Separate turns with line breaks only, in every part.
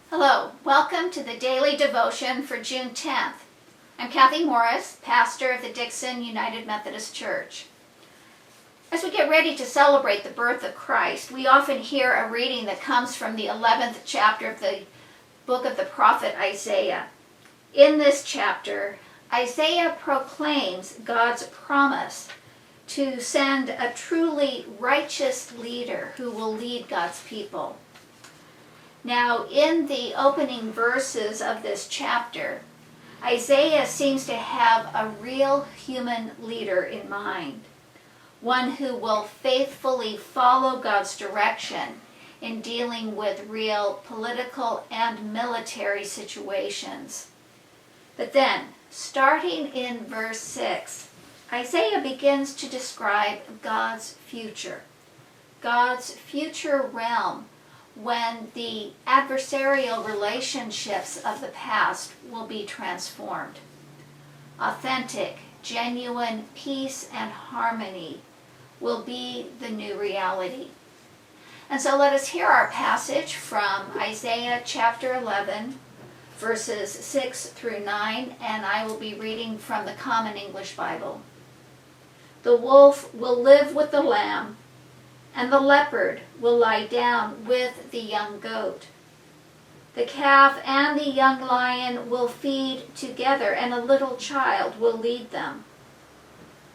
Hello, welcome to the Daily Devotion for June 10th. I'm Kathy Morris, pastor of the Dixon United Methodist Church. As we get ready to celebrate the birth of Christ, we often hear a reading that comes from the 11th chapter of the book of the prophet Isaiah. In this chapter, Isaiah proclaims God's promise to send a truly righteous leader who will lead God's people. Now, in the opening verses of this chapter, Isaiah seems to have a real human leader in mind, one who will faithfully follow God's direction in dealing with real political and military situations. But then, starting in verse 6, Isaiah begins to describe God's future realm, when the adversarial relationships of the past will be transformed. Authentic, genuine peace and harmony will be the new reality. And so let us hear our passage from Isaiah chapter 11, verses 6 through 9, and I will be reading from the Common English Bible. The wolf will live with the lamb, and the leopard will lie down with the young goat. The calf and the young lion will feed together, and a little child will lead them.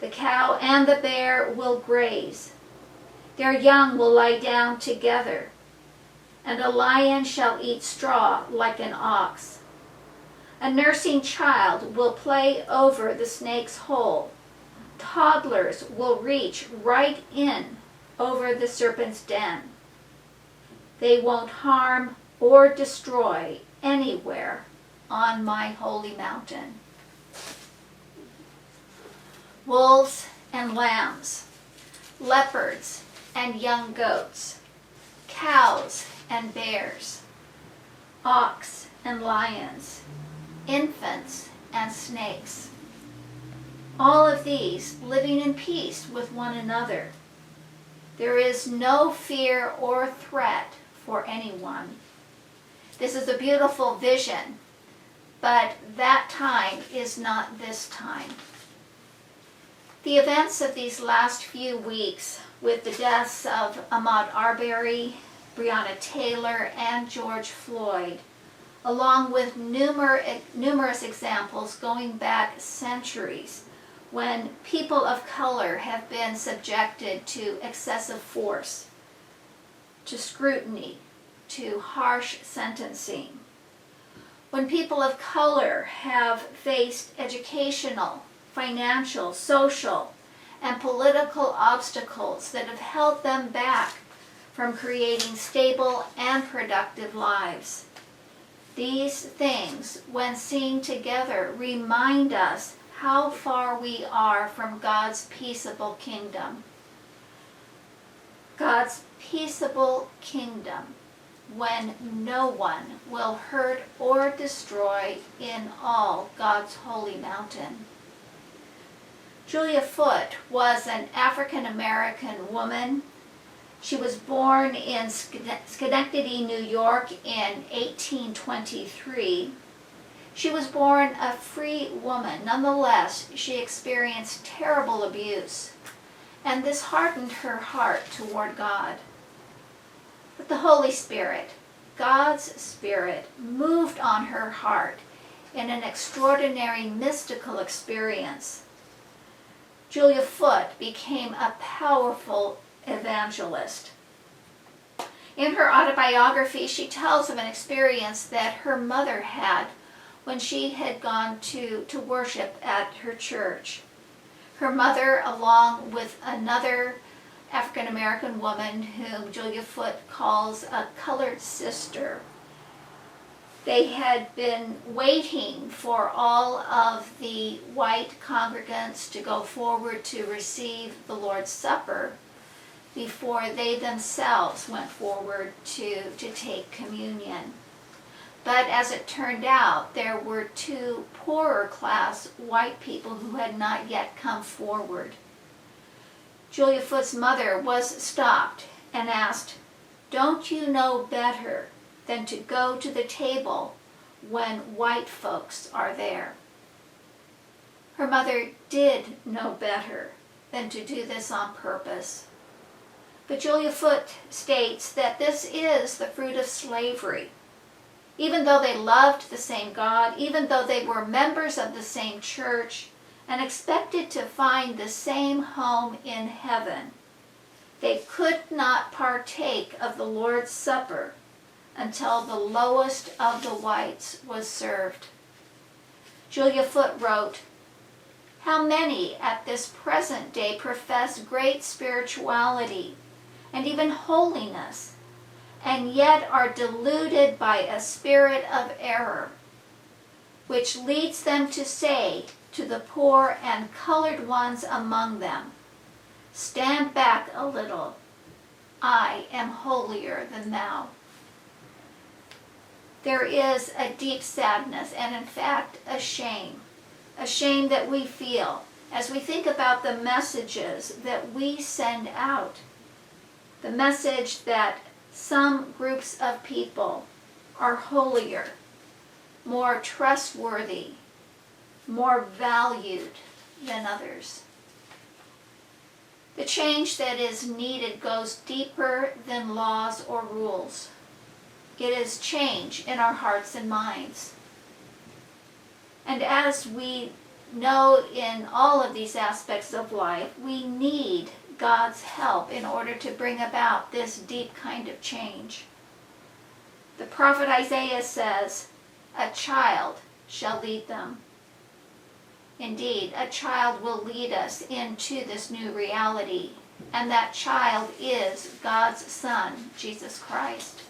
The cow and the bear will graze. Their young will lie down together, and a lion shall eat straw like an ox. A nursing child will play over the snake's hole. Toddlers will reach right in over the serpent's den. They won't harm or destroy anywhere on my holy mountain. Wolves and lambs, leopards and young goats, cows and bears, ox and lions, infants and snakes. All of these living in peace with one another. There is no fear or threat for anyone. This is a beautiful vision, but that time is not this time. The events of these last few weeks, with the deaths of Ahmaud Arbery, Breonna Taylor, and George Floyd, along with numerous examples going back centuries, when people of color have been subjected to excessive force, to scrutiny, to harsh sentencing. When people of color have faced educational, financial, social, and political obstacles that have held them back from creating stable and productive lives. These things, when seen together, remind us how far we are from God's peaceable kingdom. God's peaceable kingdom, when no one will hurt or destroy in all God's holy mountain. Julia Foote was an African-American woman. She was born in Schenectady, New York in 1823. She was born a free woman. Nonetheless, she experienced terrible abuse, and this hardened her heart toward God. But the Holy Spirit, God's Spirit, moved on her heart in an extraordinary mystical experience. Julia Foote became a powerful evangelist. In her autobiography, she tells of an experience that her mother had when she had gone to worship at her church. Her mother, along with another African-American woman whom Julia Foote calls a colored sister, they had been waiting for all of the white congregants to go forward to receive the Lord's Supper before they themselves went forward to take communion. But as it turned out, there were two poorer class white people who had not yet come forward. Julia Foote's mother was stopped and asked, "Don't you know better than to go to the table when white folks are there. Her mother did know better than to do this on purpose. But Julia Foote states that this is the fruit of slavery. Even though they loved the same God, even though they were members of the same church and expected to find the same home in heaven, they could not partake of the Lord's Supper until the lowest of the whites was served. Julia Foote wrote, "How many at this present day profess great spirituality and even holiness, and yet are deluded by a spirit of error, which leads them to say to the poor and colored ones among them, 'Stand back a little, I am holier than thou.'" There is a deep sadness and in fact a shame that we feel as we think about the messages that we send out. The message that some groups of people are holier, more trustworthy, more valued than others. The change that is needed goes deeper than laws or rules. It is change in our hearts and minds. And as we know in all of these aspects of life, we need God's help in order to bring about this deep kind of change. The prophet Isaiah says, "A child shall lead them." Indeed, a child will lead us into this new reality, and that child is God's Son, Jesus Christ.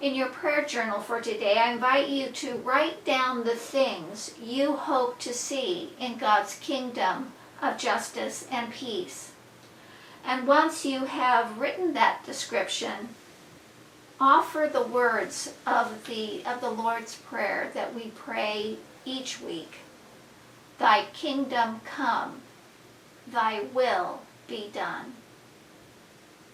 In your prayer journal for today, I invite you to write down the things you hope to see in God's kingdom of justice and peace. And once you have written that description, offer the words of the Lord's Prayer that we pray each week. "Thy kingdom come, thy will be done."